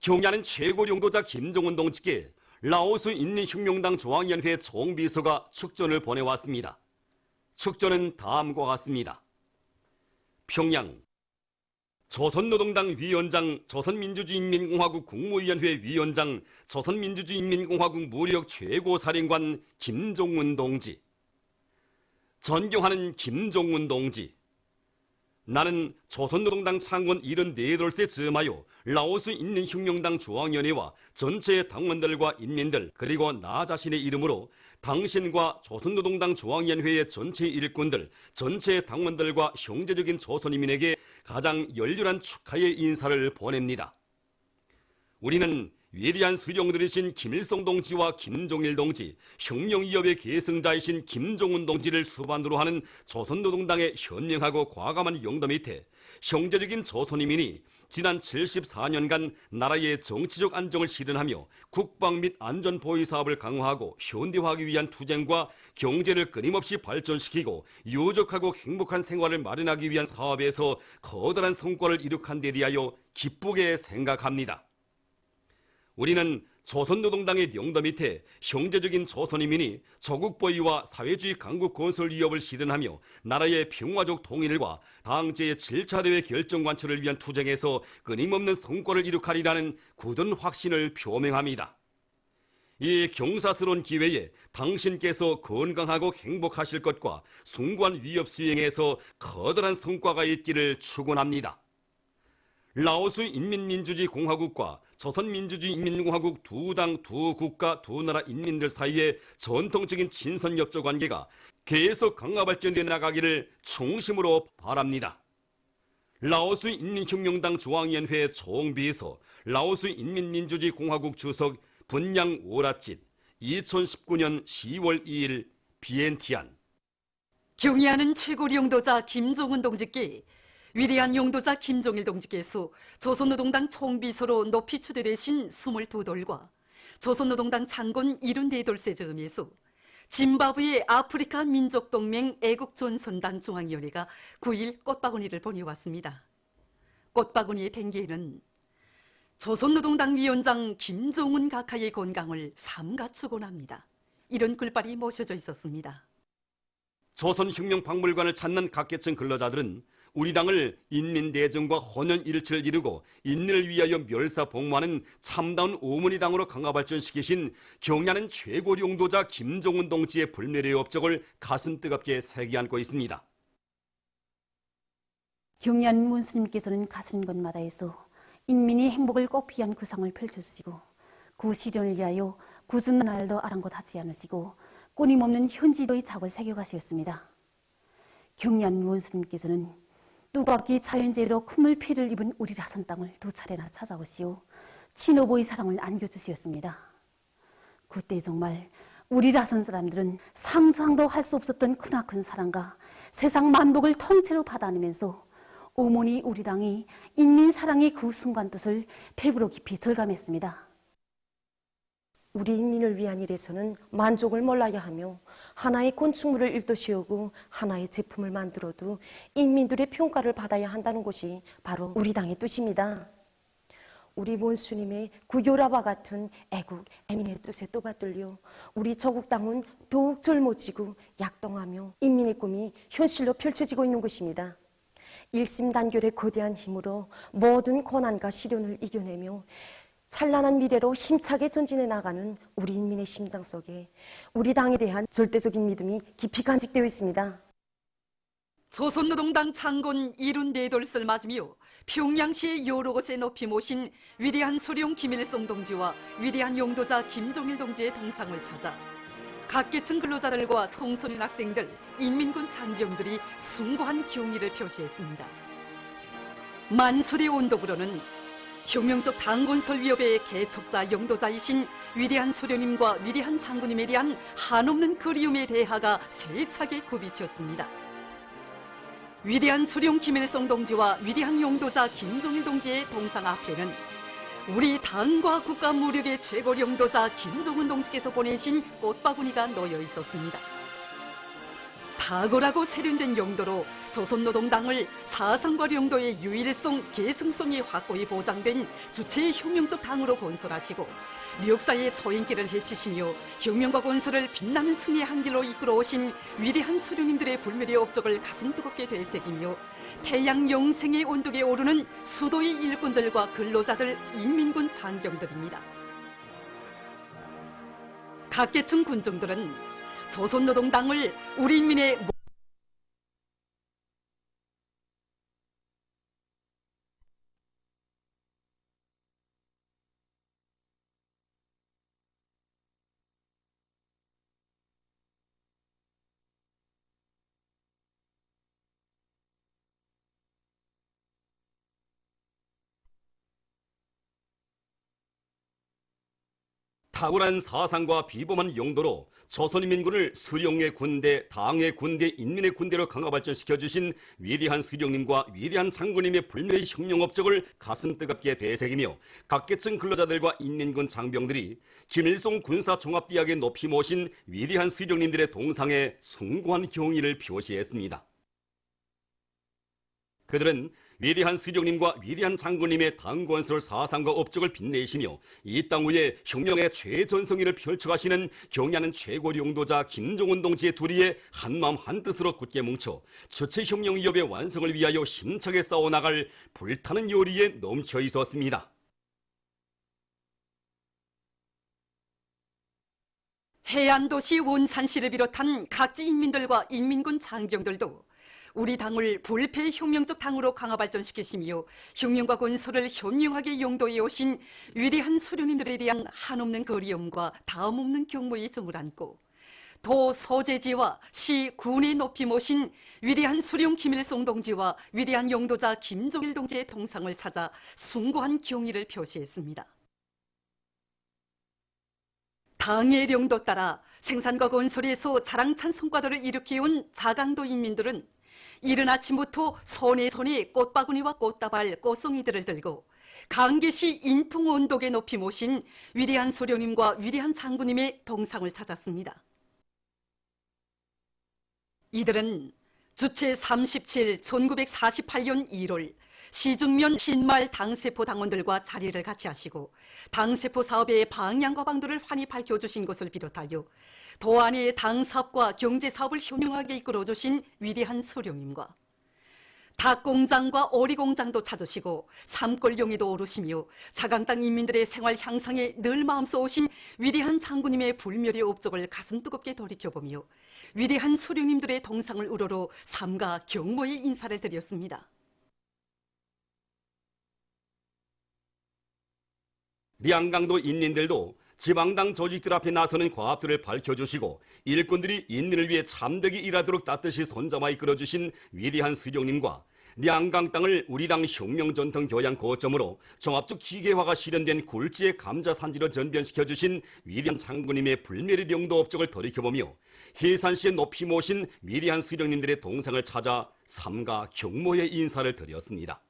경야는 최고 용도자 김정은 동지께 라오스 인민혁명당 중앙위원회 총비서가 축전을 보내왔습니다. 축전은 다음과 같습니다. 평양 조선노동당 위원장, 조선민주주의인민공화국 국무위원회 위원장, 조선민주주의인민공화국 무력 최고사령관 김종운 동지. 존경하는 김종운 동지. 나는 조선노동당 창건 74돌세 즈음하여 라오스 인민혁명당 중앙위원회와 전체 당원들과 인민들 그리고 나 자신의 이름으로 당신과 조선노동당 중앙위원회의 전체 일꾼들, 전체 당원들과 형제적인 조선인민에게 가장 열렬한 축하의 인사를 보냅니다. 우리는 위대한 수령들이신 김일성 동지와 김종일 동지, 혁명위협의 계승자이신 김종운 동지를 수반으로 하는 조선노동당의 현명하고 과감한 용도 밑에 형제적인 조선인민이 지난 74년간 나라의 정치적 안정을 실현하며 국방 및 안전 보위 사업을 강화하고 현대화하기 위한 투쟁과 경제를 끊임없이 발전시키고 유족하고 행복한 생활을 마련하기 위한 사업에서 커다란 성과를 이룩한 데 대하여 기쁘게 생각합니다. 우리는 조선노동당의 용도 밑에 형제적인 조선인민이 조국보위와 사회주의 강국 건설 위협을 실현하며 나라의 평화적 통일과 당제의 7차 대회 결정 관철을 위한 투쟁에서 끊임없는 성과를 이룩하리라는 굳은 확신을 표명합니다. 이 경사스러운 기회에 당신께서 건강하고 행복하실 것과 숭고한 위협 수행에서 커다란 성과가 있기를 축원합니다. 라오스 인민민주주의 공화국과 조선민주주의 인민공화국 두 당, 두 국가, 두 나라 인민들 사이의 전통적인 친선협조 관계가 계속 강화 발전되어 나가기를 충심으로 바랍니다. 라오스 인민혁명당 중앙위원회 총비서, 라오스 인민민주주의 공화국 주석 분양 오라짓 2019년 10월 2일 비엔티안. 경의하는 최고 용도자 김종운 동지께 위대한 용도자 김종일 동지께서 조선노동당 총비서로 높이 추대되신 22돌과 조선노동당 창건 74돌세 즈음에서 짐바브웨 아프리카 민족동맹 애국전선당 중앙위원회가 9일 꽃바구니를 보내왔습니다. 꽃바구니의 댕기에는 조선노동당 위원장 김종운 각하의 건강을 삼가 축원합니다. 이런 글발이 모셔져 있었습니다. 조선혁명박물관을 찾는 각계층 근로자들은 우리 당을 인민대정과 혼연일치를 이루고 인민을 위하여 멸사복무하는 참다운 오문의당으로 강화 발전시키신 경야는 최고 용도자 김종운 동지의 불멸의 업적을 가슴 뜨겁게 새겨 안고 있습니다. 경야는 문스님께서는 가시는 곳마다에서 인민이 행복을 꼭 위한 구상을 펼쳐주시고 구 실현을 위하여 굳은 날도 아랑곳하지 않으시고 끊임없는 현지도의 작을 새겨가시었습니다. 경야는 문스님께서는 뚜벅이 자연재해로 큰 피해를 입은 우리 라선 땅을 2차례나 찾아오시오 친오보의 사랑을 안겨주시었습니다. 그때 정말 우리 라선 사람들은 상상도 할 수 없었던 크나큰 사랑과 세상 만복을 통째로 받아 안으면서 어머니 우리 당이 인민 사랑의 그 순간 뜻을 배부로 깊이 절감했습니다. 우리 인민을 위한 일에서는 만족을 몰라야 하며 하나의 건축물을 일도시우고 하나의 제품을 만들어도 인민들의 평가를 받아야 한다는 것이 바로 우리 당의 뜻입니다. 우리 본수님의 구교라와 같은 애국, 애민의 뜻에 또받들려 우리 조국당은 더욱 젊어지고 약동하며 인민의 꿈이 현실로 펼쳐지고 있는 것입니다. 일심단결의 거대한 힘으로 모든 고난과 시련을 이겨내며 찬란한 미래로 힘차게 전진해 나가는 우리 인민의 심장 속에 우리 당에 대한 절대적인 믿음이 깊이 간직되어 있습니다. 조선노동당 창건 74돌을 맞으며 평양시의 여러 곳에 높이 모신 위대한 수령 김일성 동지와 위대한 용도자 김종일 동지의 동상을 찾아 각계층 근로자들과 청소년 학생들, 인민군 장병들이 숭고한 경의를 표시했습니다. 만수리 온도부로는 혁명적 당건설 위협의 개척자 용도자이신 위대한 수령님과 위대한 장군님에 대한 한없는 그리움의 대하가 세차게 굽이쳤습니다. 위대한 수령 김일성 동지와 위대한 용도자 김종일 동지의 동상 앞에는 우리 당과 국가 무력의 최고 용도자 김종운 동지께서 보내신 꽃바구니가 놓여 있었습니다. 탁월하고 세련된 용도로 조선노동당을 사상과 용도의 유일성, 계승성이 확고히 보장된 주체의 혁명적 당으로 건설하시고 뉴욕사의 초인기를 헤치시며 혁명과 건설을 빛나는 승리의 한 길로 이끌어오신 위대한 수령님들의 불멸의 업적을 가슴 뜨겁게 되새기며 태양 영생의 온도에 오르는 수도의 일꾼들과 근로자들, 인민군 장병들입니다. 각계층 군중들은 조선노동당을 우리 인민의 탁월한 사상과 비범한 용도로 조선인민군을 수령의 군대, 당의 군대, 인민의 군대로 강화 발전시켜 주신 위대한 수령님과 위대한 장군님의 불멸의 혁명 업적을 가슴 뜨겁게 되새기며 각계층 근로자들과 인민군 장병들이 김일성 군사종합대학에 높이 모신 위대한 수령님들의 동상에 숭고한 경의를 표시했습니다. 그들은 위대한 수령님과 위대한 장군님의 당건설 사상과 업적을 빛내시며 이 땅 위에 혁명의 최전성기를 펼쳐가시는 경의하는 최고 용도자 김정은 동지의 둘이의 한마음 한뜻으로 굳게 뭉쳐 주체혁명 위협의 완성을 위하여 힘차게 싸워나갈 불타는 열의에 넘쳐 있었습니다. 해안도시 원산시를 비롯한 각지 인민들과 인민군 장병들도 우리 당을 불패 혁명적 당으로 강화 발전시키시며 혁명과 건설을 현명하게 용도해 오신 위대한 수령님들에 대한 한없는 그리움과 다음없는 경모의 정을 안고 도 소재지와 시 군에 높이 모신 위대한 수령 김일성 동지와 위대한 용도자 김종일 동지의 동상을 찾아 숭고한 경의를 표시했습니다. 당의 령도 따라 생산과 건설에서 자랑찬 성과들을 일으켜온 자강도 인민들은 이른 아침부터 손에 꽃바구니와 꽃다발, 꽃송이들을 들고 강계시 인풍원독에 높이 모신 위대한 수령님과 위대한 장군님의 동상을 찾았습니다. 이들은 주체 37, 1948년 1월 시중면 신말 당세포 당원들과 자리를 같이 하시고 당세포 사업의 방향과 방도를 환히 밝혀주신 것을 비롯하여 도안의 당사업과 경제사업을 효명하게 이끌어주신 위대한 수령님과 닭공장과 오리공장도 찾으시고 삼골용이도 오르시며 자강 땅 인민들의 생활 향상에 늘 마음써오신 위대한 장군님의 불멸의 업적을 가슴 뜨겁게 돌이켜보며 위대한 수령님들의 동상을 우러러 삼가 경모의 인사를 드렸습니다. 량강도 인민들도 지방당 조직들 앞에 나서는 과업들을 밝혀주시고 일꾼들이 인민을 위해 참되게 일하도록 따뜻이 손잡아 이끌어주신 위대한 수령님과 량강 땅을 우리 당 혁명전통 교양 거점으로 종합적 기계화가 실현된 굴지의 감자 산지로 전변시켜주신 위대한 장군님의 불멸의 용도 업적을 돌이켜보며 해산시에 높이 모신 위대한 수령님들의 동상을 찾아 삼가 경모의 인사를 드렸습니다.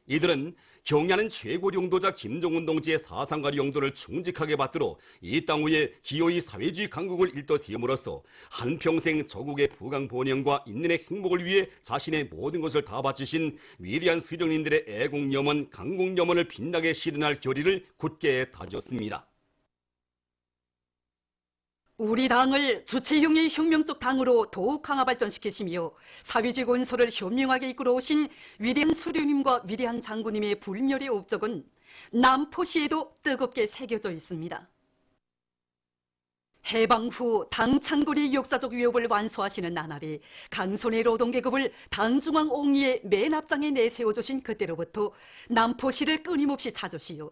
이들은 경의하는 최고 용도자 김정은 동지의 사상과 용도를 충직하게 받들어 이 땅 위에 기호의 사회주의 강국을 일떠 세움으로써 한평생 조국의 부강 번영과 인민의 행복을 위해 자신의 모든 것을 다 바치신 위대한 수령님들의 애국염원, 강국염원을 빛나게 실현할 결의를 굳게 다졌습니다. 우리 당을 주체형의 혁명적 당으로 더욱 강화 발전시키시며 사회주의 건설을 현명하게 이끌어오신 위대한 수령님과 위대한 장군님의 불멸의 업적은 남포시에도 뜨겁게 새겨져 있습니다. 해방 후 당 창건의 역사적 위협을 완수하시는 나날이 강손의 노동계급을 당중앙 옹리의 맨 앞장에 내세워주신 그때로부터 남포시를 끊임없이 찾으시오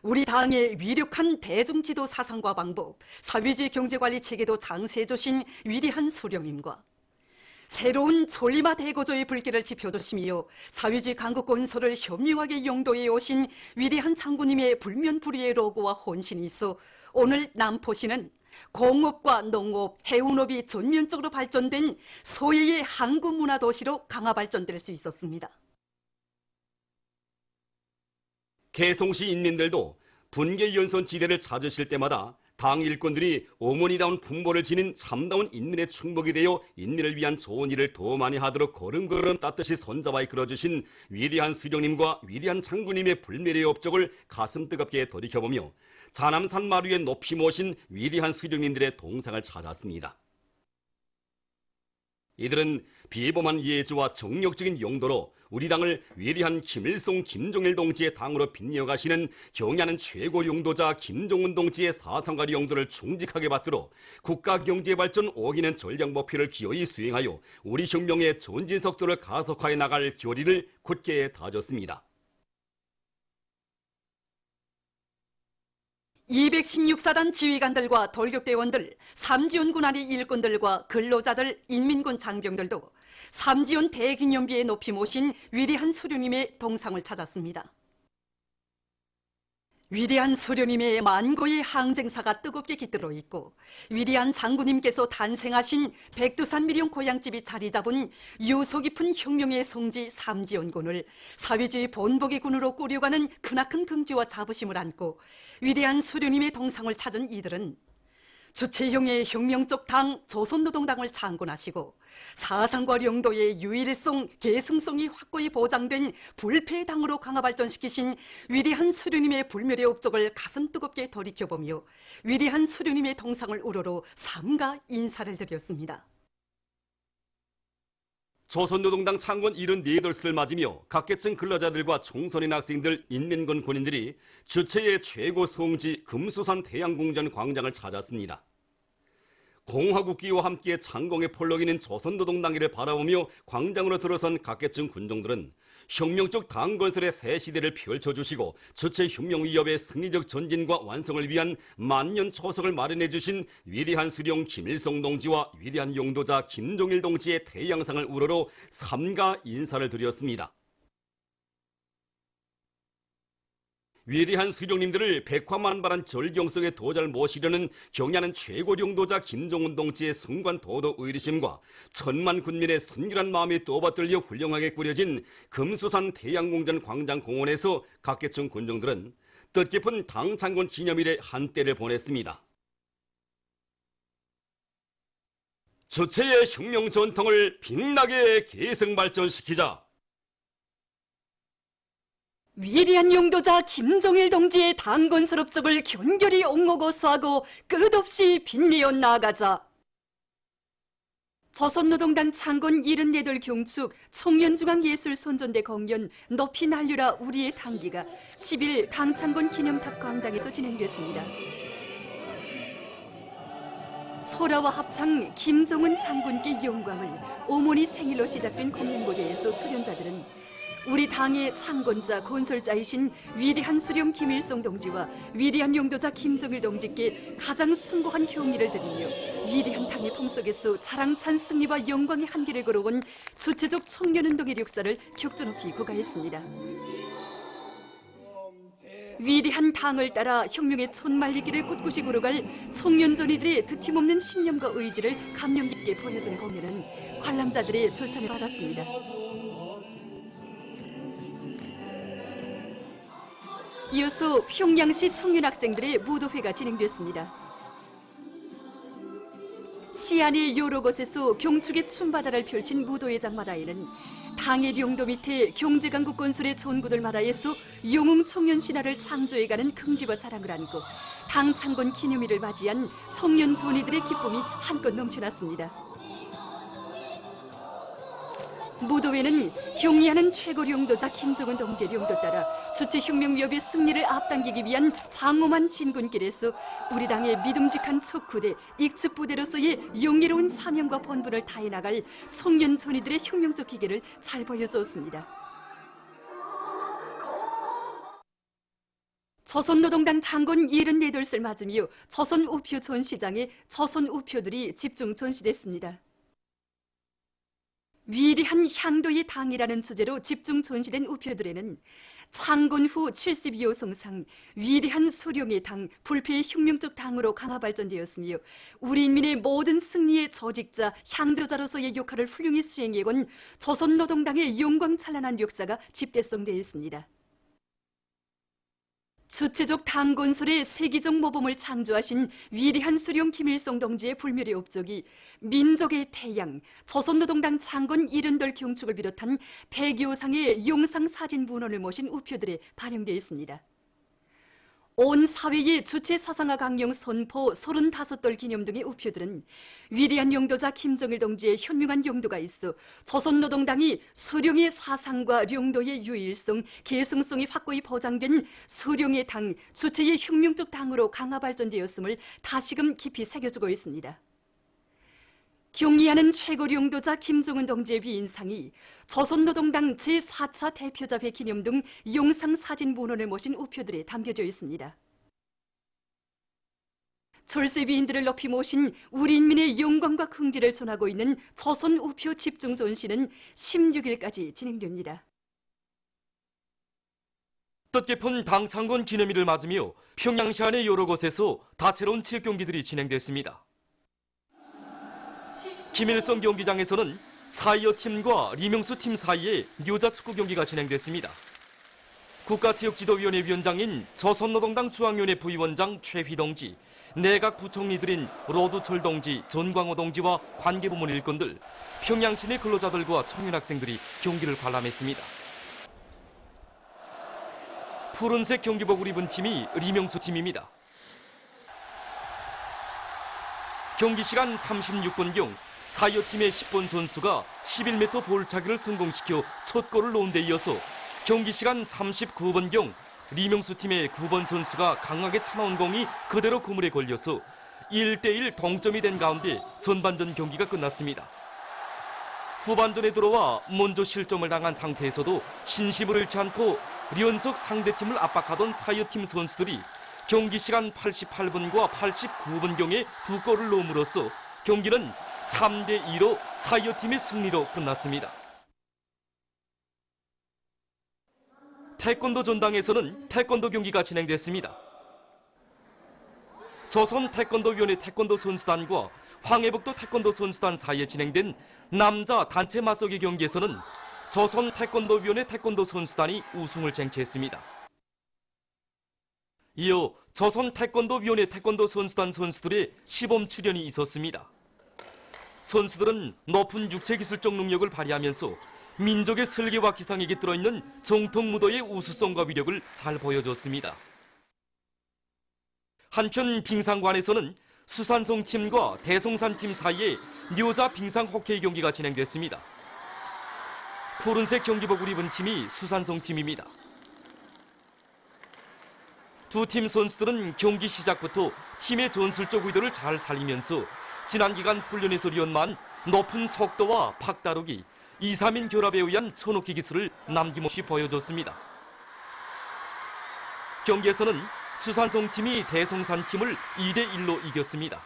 우리 당의 위력한 대중지도 사상과 방법, 사회주의 경제관리 체계도 장세해주신 위대한 수령님과 새로운 전리마 대거조의 불길을 지펴주시며 사회주의 강국 건설을 현명하게 용도해 오신 위대한 장군님의 불면불의의 로고와 혼신이 있어 오늘 남포시는 공업과 농업, 해운업이 전면적으로 발전된 소외의 항구문화도시로 강화 발전될 수 있었습니다. 개송시 인민들도 분계연선 지대를 찾으실 때마다 당 일꾼들이 어머니다운 풍보를 지닌 참다운 인민의 충복이 되어 인민을 위한 좋은 일을 더 많이 하도록 걸음걸음 따뜻이 손잡아 이끌어주신 위대한 수령님과 위대한 장군님의 불멸의 업적을 가슴 뜨겁게 돌이켜보며 자남산 마루에 높이 모신 위대한 수령님들의 동상을 찾았습니다. 이들은 비범한 예주와 정력적인 용도로 우리 당을 위대한 김일성, 김정일 동지의 당으로 빛내어가시는 경애하는 최고 용도자 김정은 동지의 사상과 용도를 충직하게 받들어 국가 경제 발전 오기는 전략 목표를 기어이 수행하여 우리 혁명의 전진 속도를 가속하여 나갈 결의를 굳게 다졌습니다. 216사단 지휘관들과 돌격대원들, 삼지연 군안의 일꾼들과 근로자들, 인민군 장병들도 삼지연 대기념비에 높이 모신 위대한 수령님의 동상을 찾았습니다. 위대한 수령님의 만고의 항쟁사가 뜨겁게 깃들어 있고 위대한 장군님께서 탄생하신 백두산 미령 고향집이 자리 잡은 유서 깊은 혁명의 성지 삼지연군을 사회주의 본보기 군으로 꾸려가는 크나큰 긍지와 자부심을 안고 위대한 수령님의 동상을 찾은 이들은 주체형의 혁명적 당 조선노동당을 창건하시고 사상과 영도의 유일성, 계승성이 확고히 보장된 불패당으로 강화 발전시키신 위대한 수령님의 불멸의 업적을 가슴 뜨겁게 돌이켜보며 위대한 수령님의 동상을 우러러 삼가 인사를 드렸습니다. 조선노동당 창건 78을 맞으며 각계층 근로자들과 청소년 학생들, 인민군 군인들이 주체의 최고 성지 금수산 태양궁전 광장을 찾았습니다. 공화국기와 함께 창공의 폴록이는 조선노동당회를 바라보며 광장으로 들어선 각계층 군종들은 혁명적 당 건설의 새 시대를 펼쳐주시고 주체 혁명 위협의 승리적 전진과 완성을 위한 만년 초석을 마련해 주신 위대한 수령 김일성 동지와 위대한 용도자 김정일 동지의 태양상을 우러러 삼가 인사를 드렸습니다. 위대한 수령님들을 백화만발한 절경성의 도자를 모시려는 경애하는 최고 용도자 김정은 동지의 순간 도덕 의리심과 천만 군민의 순결한 마음이 떠받들려 훌륭하게 꾸려진 금수산 태양궁전 광장공원에서 각계층 군종들은 뜻깊은 당 창건 기념일에 한때를 보냈습니다. 주체의 혁명 전통을 빛나게 계승 발전시키자. 위대한 용도자 김정일 동지의 당 건설 업적을 견결히 옹호고 수하고 끝없이 빛내어 나아가자. 조선노동당 창건 78 경축 청년중앙예술손전대 공연 높이 날려라 우리의 당기가 10일 당 창건 기념탑 광장에서 진행됐습니다. 소라와 합창 김정은 장군께 영광을 어머니 생일로 시작된 공연 무대에서 출연자들은 우리 당의 창건자 건설자이신 위대한 수령 김일성 동지와 위대한 용도자 김정일 동지께 가장 숭고한 경의를 드리며 위대한 당의 품속에서 자랑찬 승리와 영광의 한계를 걸어온 주체적 청년운동의 역사를 격조 높이 고가했습니다. 위대한 당을 따라 혁명의 촌말리기를 꿋꿋이 걸어갈 청년전이들의 드팀없는 신념과 의지를 감명 깊게 보여준 공연은 관람자들의 절찬을 받았습니다. 이어서 평양시 청년학생들의 무도회가 진행됐습니다. 시안의 여러 곳에서 경축의 춤바다를 펼친 무도회장 마다에는 당의 용도 밑에 경제강국 건설의 전구들 마다에서 영웅 청년 신화를 창조해가는 긍지와 자랑을 안고 당 창건 기념일을 맞이한 청년 전이들의 기쁨이 한껏 넘쳐났습니다. 무도회는 경의하는 최고 용도자 김정은 동지의 용도 따라 주체혁명 위협의 승리를 앞당기기 위한 장엄한 진군길에서 우리 당의 믿음직한 척후대, 익측부대로서의 영예로운 사명과 본분을 다해 나갈 청년 전이들의 혁명적 기계를 잘 보여주었습니다. 조선노동당 창건 78을 맞으며 조선우표 전시장에 조선우표들이 집중 전시됐습니다. 위대한 향도의 당이라는 주제로 집중 전시된 우표들에는 창건 후 72호 성상, 위대한 수령의 당, 불패의 혁명적 당으로 강화 발전되었으며 우리 인민의 모든 승리의 조직자, 향도자로서의 역할을 훌륭히 수행해온 조선노동당의 영광찬란한 역사가 집대성되어 있습니다. 주체적 당건설의 세계적 모범을 창조하신 위대한 수령 김일성 동지의 불멸의 업적이 민족의 태양, 조선노동당 창건 이른덜 경축을 비롯한 100여 상의 영상 사진 문헌을 모신 우표들에 반영되어 있습니다. 온 사회의 주체 사상화 강령 선포 35돌 기념 등의 우표들은 위대한 영도자 김정일 동지의 현명한 용도가 있어 조선노동당이 수령의 사상과 용도의 유일성, 계승성이 확고히 보장된 수령의 당, 주체의 혁명적 당으로 강화 발전되었음을 다시금 깊이 새겨주고 있습니다. 경리하는 최고 용도자 김정은 동지의 위인상이 조선노동당 제4차 대표자회 기념 등 영상사진 문헌을 모신 우표들에 담겨져 있습니다. 절세위인들을 높이 모신 우리 인민의 영광과 긍지를 전하고 있는 조선 우표 집중 전시는 16일까지 진행됩니다. 뜻깊은 당 창건 기념일을 맞으며 평양시 안의 여러 곳에서 다채로운 체육 경기들이 진행됐습니다. 김일성 경기장에서는 사이어 팀과 리명수 팀 사이에 여자 축구 경기가 진행됐습니다. 국가체육지도위원회 위원장인 조선노동당 중앙위원회 부위원장 최휘 동지, 내각 부총리들인 로두철 동지, 전광호 동지와 관계부문 일꾼들, 평양시 내 근로자들과 청년 학생들이 경기를 관람했습니다. 푸른색 경기복을 입은 팀이 리명수 팀입니다. 경기 시간 36분경 사이어 팀의 10번 선수가 11m 볼차기를 성공시켜 첫 골을 넣은 데 이어서 경기 시간 39분경 리명수 팀의 9번 선수가 강하게 차나온 공이 그대로 그물에 걸려서 1대1 동점이 된 가운데 전반전 경기가 끝났습니다. 후반전에 들어와 먼저 실점을 당한 상태에서도 진심을 잃지 않고 연속 상대팀을 압박하던 사이어 팀 선수들이 경기 시간 88분과 89분경에 두 골을 넣음으로써 경기는 3대2로 사이어 팀의 승리로 끝났습니다. 태권도 전당에서는 태권도 경기가 진행됐습니다. 조선 태권도위원회 태권도 선수단과 황해북도 태권도 선수단 사이에 진행된 남자 단체 맞서기 경기에서는 조선 태권도위원회 태권도 선수단이 우승을 쟁취했습니다. 이어 조선 태권도위원회 태권도 선수단 선수들의 시범 출연이 있었습니다. 선수들은 높은 육체기술적 능력을 발휘하면서 민족의 설계와 기상에 깃들어 있는 정통 무도의 우수성과 위력을 잘 보여줬습니다. 한편 빙상관에서는 수산성 팀과 대송산 팀 사이에 여자 빙상 호케이 경기가 진행됐습니다. 푸른색 경기복을 입은 팀이 수산성 팀입니다. 두 팀 선수들은 경기 시작부터 팀의 전술적 의도를 잘 살리면서 지난 기간 훈련에서 연마한 높은 속도와 박다루기, 2, 3인 결합에 의한 쳐놓기 기술을 남김없이 보여줬습니다. 경기에서는 수산성 팀이 대송산 팀을 2대1로 이겼습니다.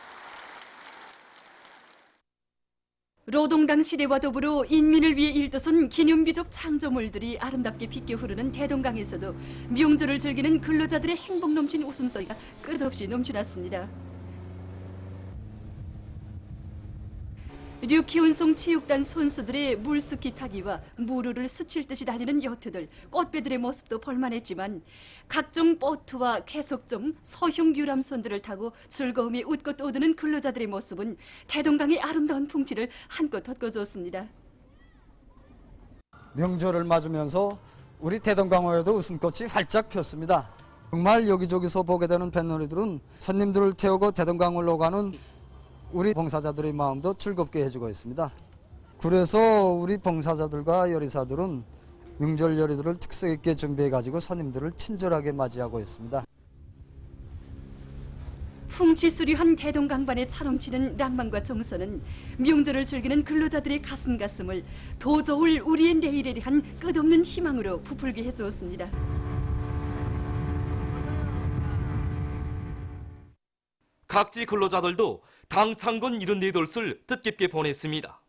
노동당 시대와 더불어 인민을 위해 일떠선 기념비적 창조물들이 아름답게 빗겨 흐르는 대동강에서도 명절을 즐기는 근로자들의 행복 넘친 웃음소리가 끝없이 넘쳐났습니다. 류키운송 체육단 선수들의 물스키 타기와 무르를 스칠 듯이 달리는 여투들, 꽃배들의 모습도 볼만했지만 각종 보트와 쾌속종, 소형 유람선들을 타고 즐거움에 웃고 떠드는 근로자들의 모습은 대동강의 아름다운 풍치를 한껏 돋궈주었습니다. 명절을 맞으면서 우리 대동강호에도 웃음꽃이 활짝 폈습니다. 정말 여기저기서 보게 되는 뱃놀이들은 손님들을 태우고 대동강으로 가는 우리 봉사자들의 마음도 즐겁게 해주고 있습니다. 그래서 우리 봉사자들과 요리사들은 명절 요리들을 특색 있게 준비해가지고 손님들을 친절하게 맞이하고 있습니다. 풍치수려한 대동강반에 차넘치는 낭만과 정서는 명절을 즐기는 근로자들의 가슴을 더 좋을 우리의 내일에 대한 끝없는 희망으로 부풀게 해주었습니다. 각지 근로자들도 당 창건 74돌을 뜻깊게 보냈습니다.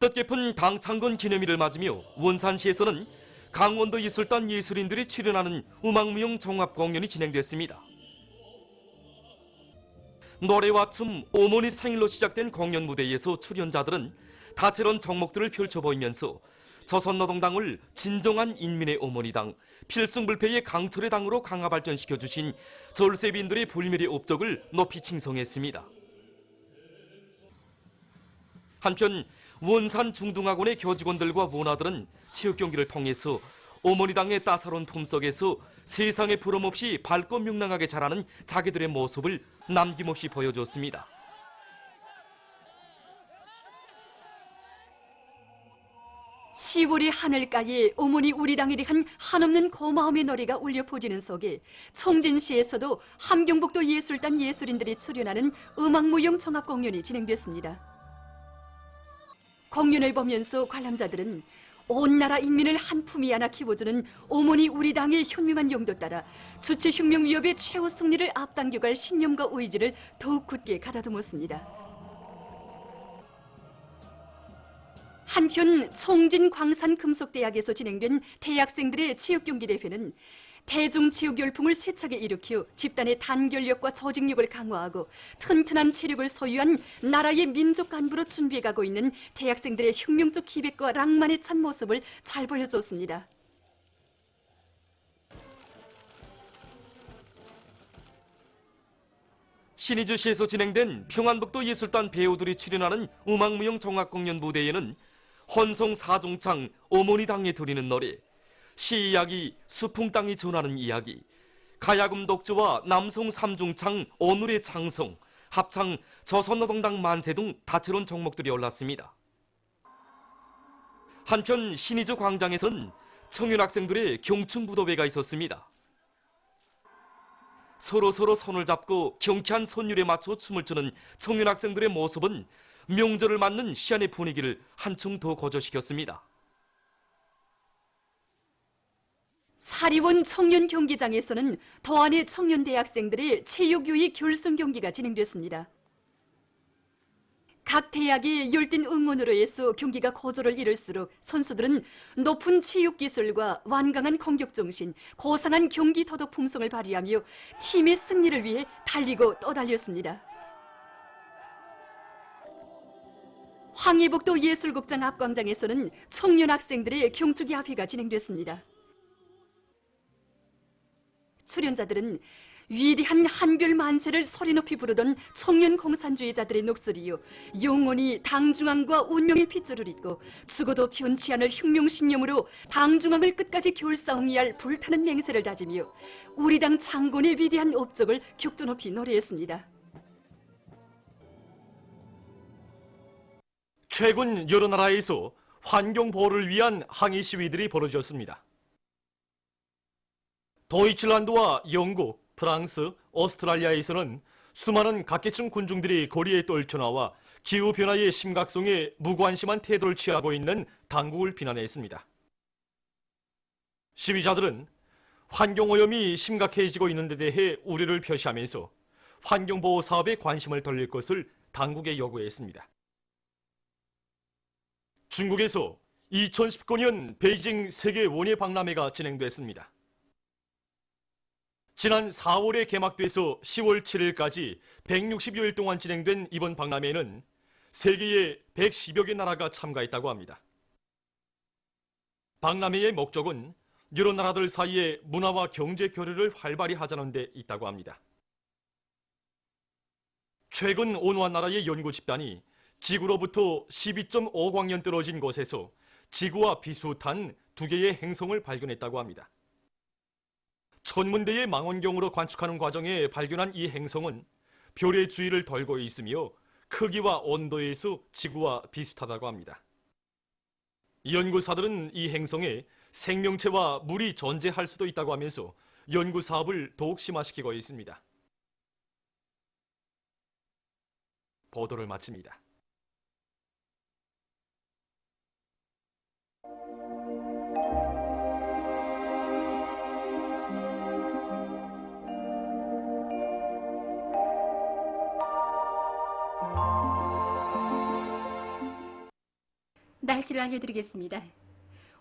뜻깊은 당 창건 기념일을 맞으며 원산시에서는 강원도 예술단 예술인들이 출연하는 음악무용 종합공연이 진행됐습니다. 노래와 춤, 어머니 생일로 시작된 공연 무대에서 출연자들은 다채로운 종목들을 펼쳐 보이면서 조선노동당을 진정한 인민의 어머니당, 필승불패의 강철의 당으로 강화 발전시켜 주신 절세빈들의 불멸의 업적을 높이 칭송했습니다. 한편 원산 중등학원의 교직원들과 문화들은 체육 경기를 통해서 어머니당의 따사로운 품속에서 세상에 부름없이 밝고 명랑하게 자라는 자기들의 모습을 남김없이 보여줬습니다. 시골의 하늘가에 어머니 우리 당에 대한 한없는 고마움의 노래가 울려 퍼지는 속에 청진시에서도 함경북도 예술단 예술인들이 출연하는 음악무용 종합공연이 진행됐습니다. 공연을 보면서 관람자들은 온 나라 인민을 한 품위 안아 키워주는 어머니 우리 당의 현명한 용도 따라 주체혁명 위협의 최후 승리를 앞당겨갈 신념과 의지를 더욱 굳게 가다듬었습니다. 한편 청진광산금속대학에서 진행된 대학생들의 체육경기 대회는 대중체육 열풍을 세차게 일으켜 집단의 단결력과 조직력을 강화하고 튼튼한 체력을 소유한 나라의 민족 간부로 준비해가고 있는 대학생들의 혁명적 기백과 낭만에 찬 모습을 잘 보여줬습니다. 신의주시에서 진행된 평안북도 예술단 배우들이 출연하는 음악무용 종합공연 무대에는 헌송 사중창 어머니 당에 드리는 노래, 시 이야기 수풍 땅이 전하는 이야기, 가야금 독주와 남송 삼중창 오늘의 창성, 합창 조선노동당 만세 등 다채로운 종목들이 올랐습니다. 한편 신의주 광장에선 청년 학생들의 경춘부도회가 있었습니다. 서로 손을 잡고 경쾌한 선율에 맞춰 춤을 추는 청년 학생들의 모습은 명절을 맞는 시안의 분위기를 한층 더 고조시켰습니다. 사리원 청년 경기장에서는 도안의 청년 대학생들의 체육유희 결승 경기가 진행됐습니다. 각 대학의 열띤 응원으로 해서 경기가 고조를 이룰수록 선수들은 높은 체육 기술과 완강한 공격 정신, 고상한 경기 도덕 품성을 발휘하며 팀의 승리를 위해 달리고 또 달렸습니다. 황해북도 예술극장 앞광장에서는 청년 학생들의 경축이 합의가 진행됐습니다. 출연자들은 위대한 한별 만세를 소리 높이 부르던 청년 공산주의자들의 녹소리요, 영원히 당중앙과 운명의 핏줄을 잇고 죽어도 변치 않을 혁명신념으로 당중앙을 끝까지 결싸움해야 할 불타는 맹세를 다지며 우리 당 창건의 위대한 업적을 격조 높이 노래했습니다. 최근 여러 나라에서 환경 보호를 위한 항의 시위들이 벌어졌습니다. 도이칠란드와 영국, 프랑스, 오스트랄리아에서는 수많은 각계층 군중들이 거리에 떨쳐나와 기후변화의 심각성에 무관심한 태도를 취하고 있는 당국을 비난했습니다. 시위자들은 환경오염이 심각해지고 있는 데 대해 우려를 표시하면서 환경보호 사업에 관심을 돌릴 것을 당국에 요구했습니다. 중국에서 2019년 베이징 세계 원예 박람회가 진행됐습니다. 지난 4월에 개막돼서 10월 7일까지 160여일 동안 진행된 이번 박람회에는 세계의 110여 개 나라가 참가했다고 합니다. 박람회의 목적은 여러 나라들 사이에 문화와 경제 교류를 활발히 하자는 데 있다고 합니다. 최근 온화한 나라의 연구 집단이 지구로부터 12.5광년 떨어진 곳에서 지구와 비슷한 두 개의 행성을 발견했다고 합니다. 천문대의 망원경으로 관측하는 과정에 발견한 이 행성은 별의 주위를 돌고 있으며 크기와 온도에서 지구와 비슷하다고 합니다. 연구사들은 이 행성에 생명체와 물이 존재할 수도 있다고 하면서 연구 사업을 더욱 심화시키고 있습니다. 보도를 마칩니다. 날씨를 알려드리겠습니다.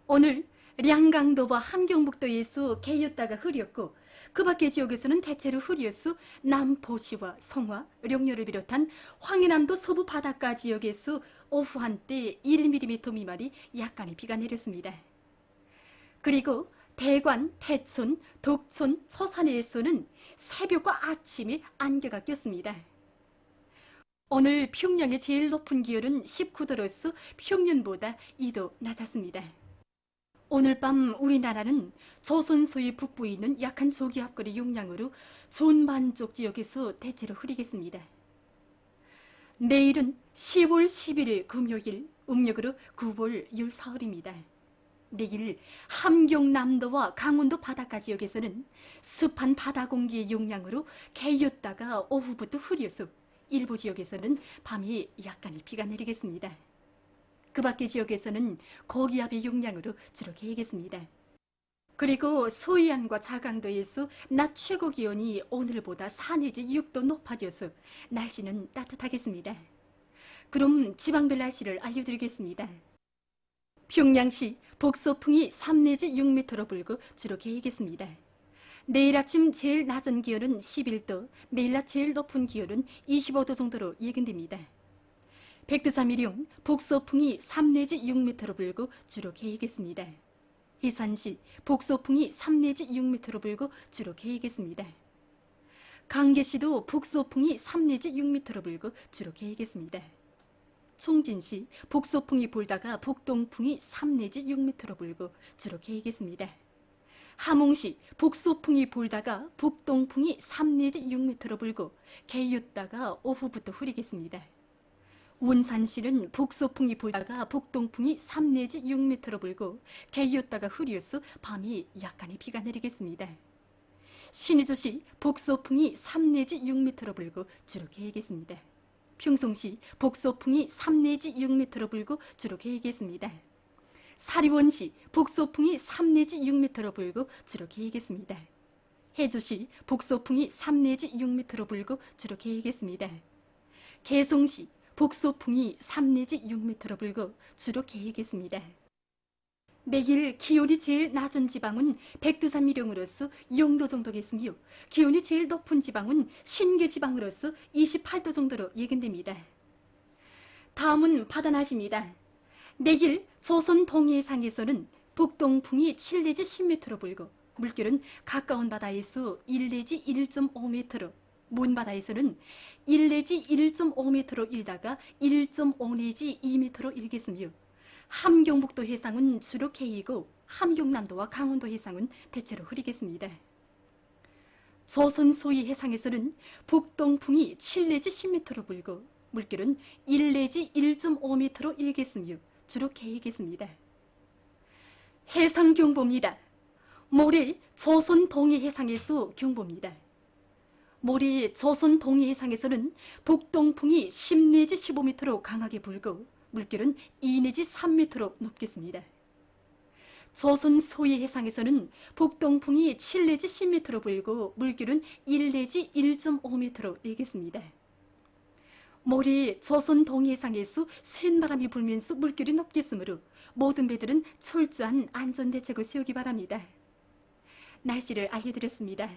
오늘 량강도와 함경북도에서 개였다가 흐렸고 그 밖의 지역에서는 대체로 흐리어서 남포시와 성화, 령려를 비롯한 황해남도 서부 바닷가 지역에서 오후 한때 1mm 미만이 약간의 비가 내렸습니다. 그리고 대관, 태촌, 독촌, 서산에서는 새벽과 아침에 안개가 꼈습니다. 오늘 평양의 제일 높은 기온은 19도로서 평년보다 2도 낮았습니다. 오늘 밤 우리나라는 조선 서해 북부에 있는 약한 조기압골의 영향으로 존반 쪽 지역에서 대체로 흐리겠습니다. 내일은 10월 11일 금요일, 음력으로 9월 14일입니다. 내일 함경남도와 강원도 바닷가 지역에서는 습한 바다 공기의 영향으로 개였다가 오후부터 흐려서 일부 지역에서는 밤에 약간의 비가 내리겠습니다. 그 밖의 지역에서는 고기압의 영향으로 주로 개겠습니다. 그리고 서해안과 자강도에서 낮 최고 기온이 오늘보다 4 내지 6도 높아져서 날씨는 따뜻하겠습니다. 그럼 지방별 날씨를 알려드리겠습니다. 평양시 북서풍이 3 내지 6m로 불고 주로 개겠습니다. 내일 아침 제일 낮은 기온은 11도, 내일 낮 제일 높은 기온은 25도 정도로 예견됩니다. 백두산미령 북서풍이 3 내지 6m로 불고 주로 개겠습니다. 해산시 북서풍이 3 내지 6m로 불고 주로 개겠습니다. 강계시도 북서풍이 3 내지 6m로 불고 주로 개겠습니다. 총진시 북서풍이 불다가 북동풍이 3 내지 6m로 불고 주로 개겠습니다. 함흥시 북서풍이 불다가 북동풍이 3 내지 6m로 불고 개였다가 오후부터 흐리겠습니다. 운산시는 북서풍이 불다가 북동풍이 3 내지 6m로 불고 개였다가 흐려서 밤이 약간의 비가 내리겠습니다. 신의주시 북서풍이 3 내지 6m로 불고 주로 개겠습니다. 평송시 북서풍이 3 내지 6m로 불고 주로 개겠습니다. 사리원시 북서풍이 3 내지 6m로 불고 주로 개겠습니다. 해주시 북서풍이 3 내지 6m로 불고 주로 개겠습니다. 개성시 북서풍이 3 내지 6m로 불고 주로 개겠습니다. 내일 기온이 제일 낮은 지방은 백두산 미령으로서 0도 정도겠으며 기온이 제일 높은 지방은 신계 지방으로서 28도 정도로 예견됩니다. 다음은 바다 날씨입니다. 내일 조선 동해상에서는 북동풍이 7 내지 10m로 불고 물결은 가까운 바다에서 1 내지 1.5m로 먼 바다에서는 1 내지 1.5m로 일다가 1.5 내지 2m로 일겠으며 함경북도 해상은 주로 개이고 함경남도와 강원도 해상은 대체로 흐리겠습니다. 조선 소위 해상에서는 북동풍이 7 내지 10m로 불고 물결은 1 내지 1.5m로 일겠으며 주로 개이겠습니다. 해상경보입니다. 모레 조선 동해해상에서 경보입니다. 모레 조선 동해해상에서는 북동풍이 10 내지 15m로 강하게 불고 물결은 2 내지 3m로 높겠습니다. 조선 소위 해상에서는 북동풍이 7 내지 10m로 불고 물결은 1 내지 1.5m로 일겠습니다. 모레 조선 동해상에서 센바람이 불면서 물결이 높겠으므로 모든 배들은 철저한 안전대책을 세우기 바랍니다. 날씨를 알려드렸습니다.